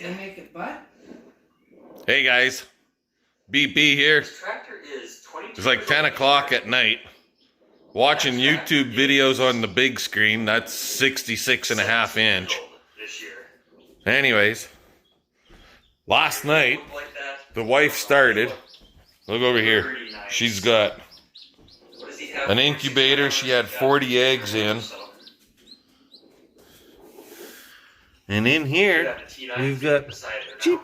They make it butt? Hey guys, BP here. It's like 10 o'clock at night. Watching YouTube videos on the big screen. That's 66.5 inch. Anyways, last night the wife started. Look over here. She's got an incubator. She had 40 eggs in. And in here, we've got cheap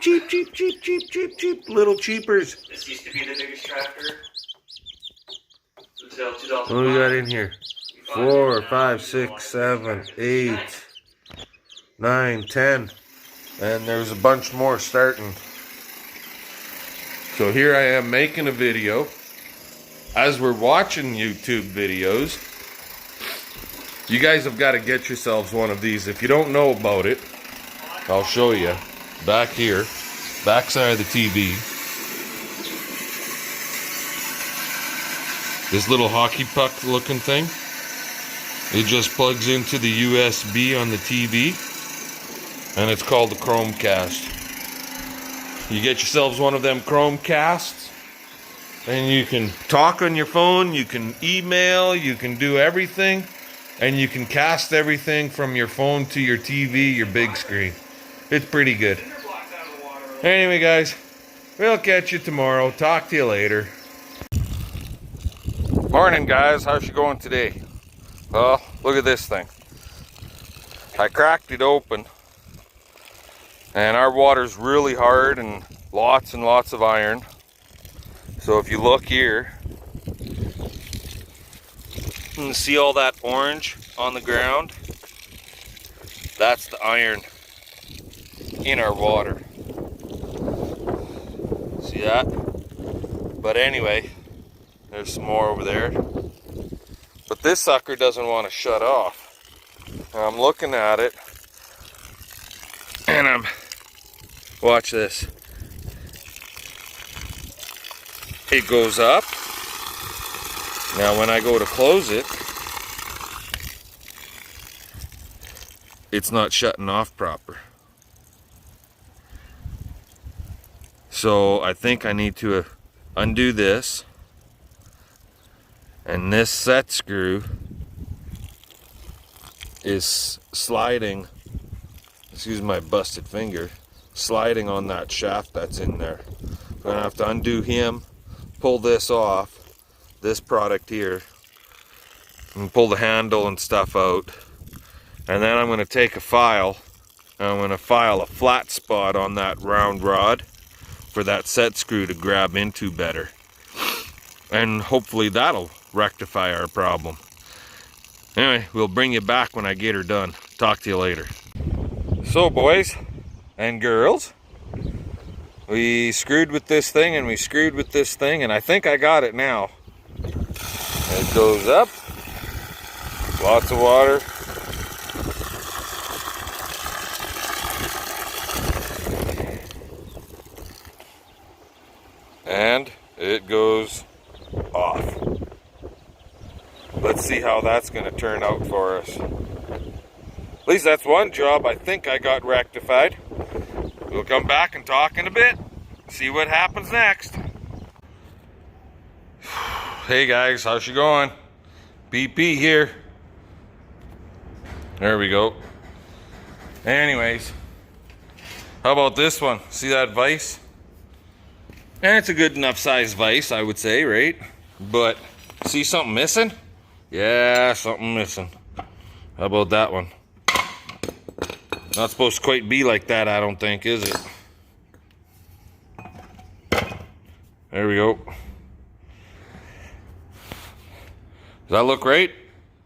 little cheapers. This used to be the biggest tractor. What do we got in here? 4, 5, 6, 7, 8, 9, 10. And there's a bunch more starting. So here I am making a video. As we're watching YouTube videos, you guys have got to get yourselves one of these. If you don't know about it, I'll show you. Back here, backside of the TV. This little hockey puck looking thing. It just plugs into the USB on the TV. And it's called the Chromecast. You get yourselves one of them Chromecasts. And you can talk on your phone. You can email. You can do everything. And you can cast everything from your phone to your TV, your big screen. It's pretty good. Anyway, guys, we'll catch you tomorrow. Talk to you later. Morning, guys. How's you going today? Well, look at this thing. I cracked it open. And our water's really hard and lots of iron. So if you look here, you can see all that orange on the ground. That's the iron in our water. See that? But anyway, there's some more over there. But this sucker doesn't want to shut off. And I'm looking at it, and watch this. It goes up. Now when I go to close it, it's not shutting off proper. So I think I need to undo this. And this set screw is sliding, excuse my busted finger, sliding on that shaft that's in there. I'm gonna have to undo him, pull this off, this product here, and pull the handle and stuff out. And then I'm gonna take a file, and I'm gonna file a flat spot on that round rod for that set screw to grab into better. And hopefully that'll rectify our problem. Anyway, we'll bring you back when I get her done. Talk to you later. So boys and girls, we screwed with this thing and we screwed with this thing, and I think I got it now. It goes up, lots of water. And it goes off. Let's see how that's going to turn out for us. At least that's one job I think I got rectified. We'll come back and talk in a bit. See what happens next. Hey guys, how's you going? BP here. There we go. Anyways, how about this one? See that vise? And it's a good enough size vise, I would say, right? But see something missing? Yeah, something missing. How about that one? Not supposed to quite be like that, I don't think, is it? There we go. Does that look right?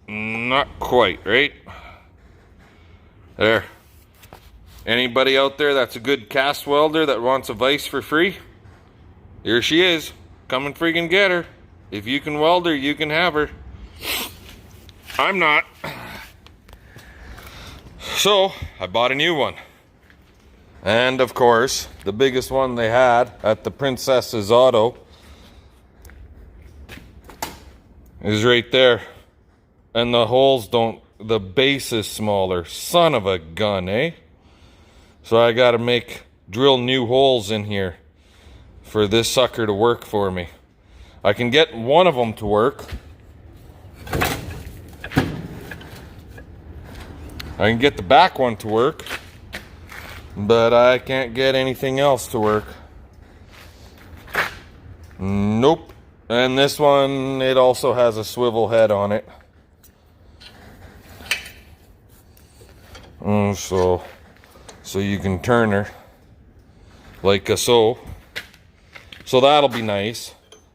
Not quite, right? There. Anybody out there that's a good cast welder that wants a vise for free? Here she is. Come and freaking get her. If you can weld her, you can have her. I'm not. So, I bought a new one. And of course, the biggest one they had at the Princess's Auto is right there. And the holes don't, the base is smaller. Son of a gun, eh? So I gotta drill new holes in here for this sucker to work for me. I can get one of them to work. I can get the back one to work, but I can't get anything else to work. Nope. And this one, it also has a swivel head on it. So you can turn her like so. So that'll be nice.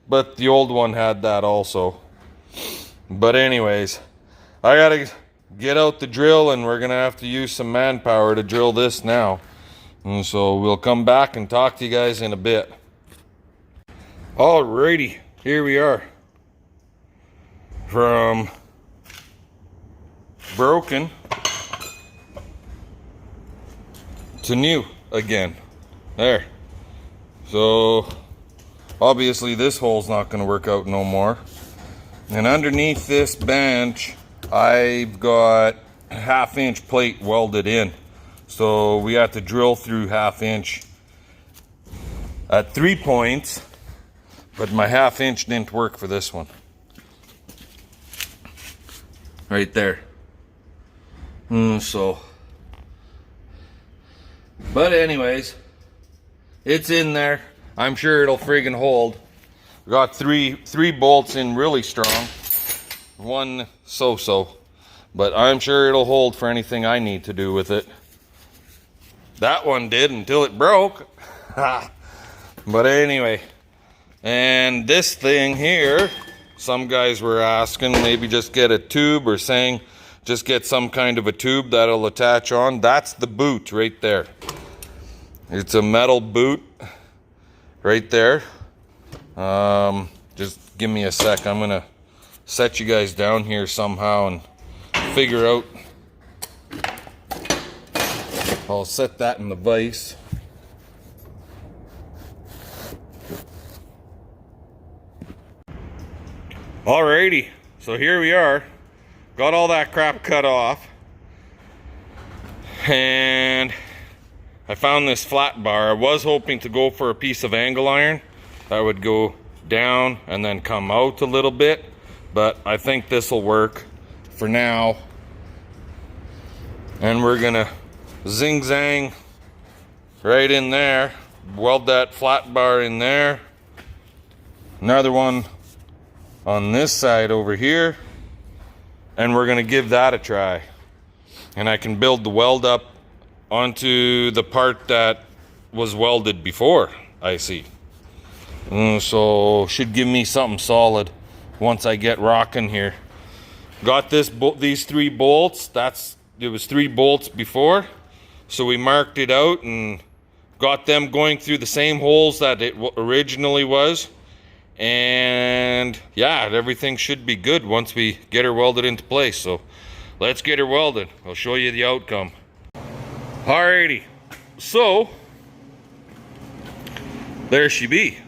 But the old one had that also. But anyways, I gotta get out the drill, and we're gonna have to use some manpower to drill this now. And so we'll come back and talk to you guys in a bit. Alrighty, here we are. From broken to new again. There. So obviously this hole's not going to work out no more. And underneath this bench I've got a 1/2 inch plate welded in. So we have to drill through 1/2 inch at 3 points, but my 1/2 inch didn't work for this one. Right there. But anyways, it's in there. I'm sure it'll friggin' hold. Got three bolts in really strong. One so-so. But I'm sure it'll hold for anything I need to do with it. That one did until it broke. But anyway. And this thing here, some guys were asking maybe just get a tube, or saying just get some kind of a tube that'll attach on. That's the boot right there. It's a metal boot right there. Just give me a sec. I'm gonna set you guys down here somehow and figure out. I'll set that in the vise. Alrighty, so here we are. Got all that crap cut off. And I found this flat bar. I was hoping to go for a piece of angle iron that would go down and then come out a little bit, but I think this will work for now. And we're gonna zing zang right in there, weld that flat bar in there, another one on this side over here, and we're gonna give that a try. And I can build the weld up onto the part that was welded before, I see. So should give me something solid once I get rocking here. Got these 3 bolts. It was 3 bolts before, so we marked it out and got them going through the same holes that it originally was. And yeah, everything should be good once we get her welded into place. So let's get her welded. I'll show you the outcome. Alrighty, so there she be.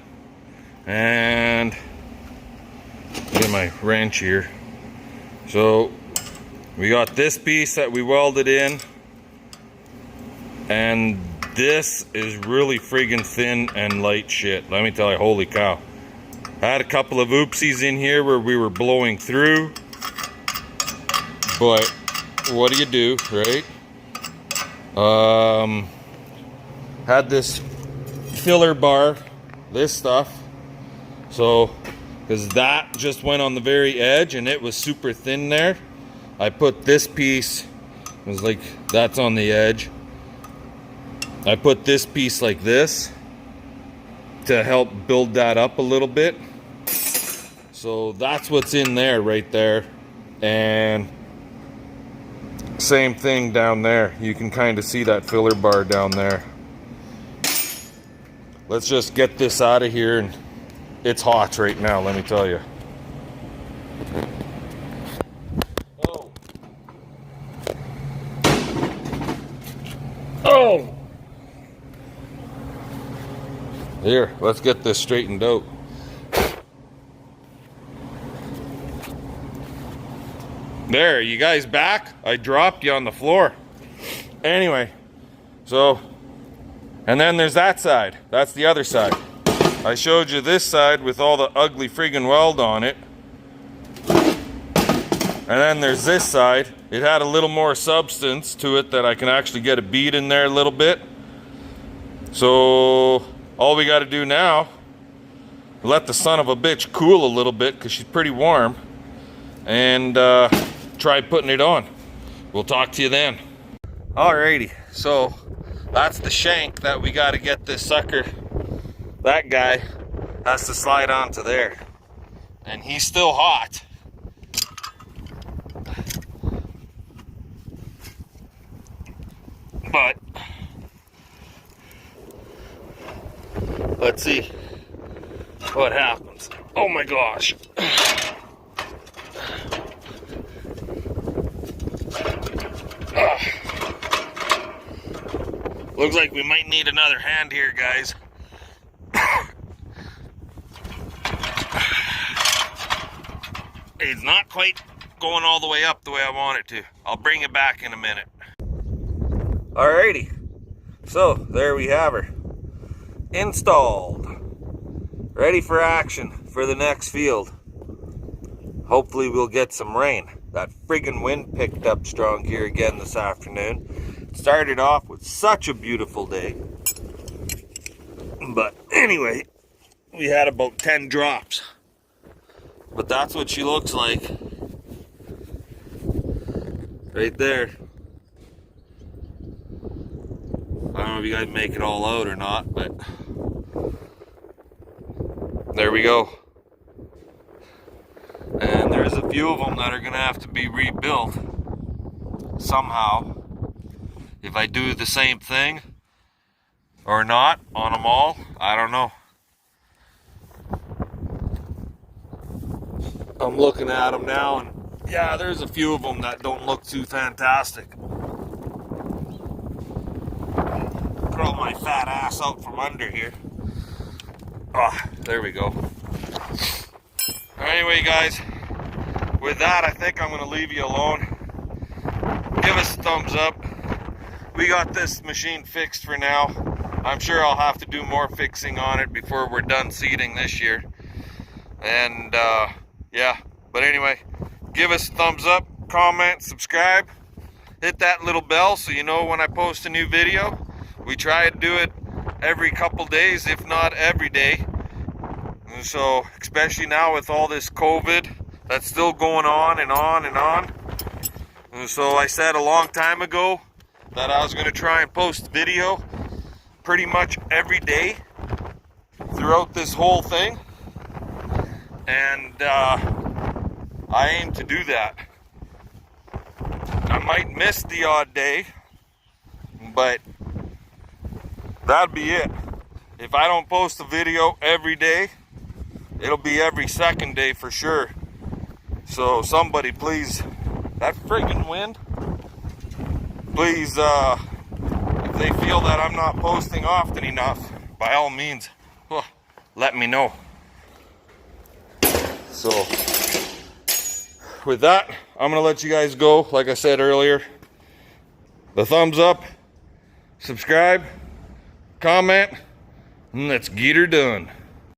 And get my wrench here. So we got this piece that we welded in, and this is really friggin' thin and light shit. Let me tell you, holy cow. I had a couple of oopsies in here where we were blowing through, but what do you do, right? Had this filler bar, this stuff, so because that just went on the very edge and it was super thin there, I put this piece, it was like that's on the edge, I put this piece like this to help build that up a little bit. So that's what's in there right there. And same thing down there. You can kind of see that filler bar down there. Let's just get this out of here, and it's hot right now, let me tell you. Oh. Oh. Here, let's get this straightened out. There, you guys back? I dropped you on the floor. Anyway, so And then there's that side. That's the other side. I showed you this side with all the ugly friggin' weld on it. And then there's this side. It had a little more substance to it that I can actually get a bead in there a little bit. So all we got to do now, let the son of a bitch cool a little bit because she's pretty warm, and try putting it on. We'll talk to you then. Alrighty, so that's the shank that we got to get this sucker. That guy has to slide onto there, and he's still hot. But let's see what happens. Oh my gosh. Looks like we might need another hand here, guys. It's not quite going all the way up the way I want it to. I'll bring it back in a minute. Alrighty, so there we have her. Installed. Ready for action for the next field. Hopefully we'll get some rain. That friggin' wind picked up strong here again this afternoon. It started off with such a beautiful day. But anyway, we had about 10 drops. But that's what she looks like. Right there. I don't know if you guys make it all out or not, but there we go. And there's a few of them that are gonna have to be rebuilt somehow. If I do the same thing or not on them all, I don't know. I'm looking at them now, and yeah, there's a few of them that don't look too fantastic. Throw my fat ass out from under here. Ah, there we go. Anyway, guys, with that, I think I'm going to leave you alone. Give us a thumbs up. We got this machine fixed for now. I'm sure I'll have to do more fixing on it before we're done seeding this year. And yeah, but anyway, give us a thumbs up, comment, subscribe, hit that little bell so you know when I post a new video. We try to do it every couple days, if not every day. And so, especially now with all this COVID that's still going on and on and on. And so I said a long time ago that I was going to try and post video pretty much every day throughout this whole thing. And I aim to do that. I might miss the odd day, but that'd be it. If I don't post a video every day, it'll be every second day for sure. So somebody please, that friggin' wind, please, if they feel that I'm not posting often enough, by all means, let me know. So with that, I'm gonna let you guys go. Like I said earlier, the thumbs up, subscribe, comment, and let's get her done.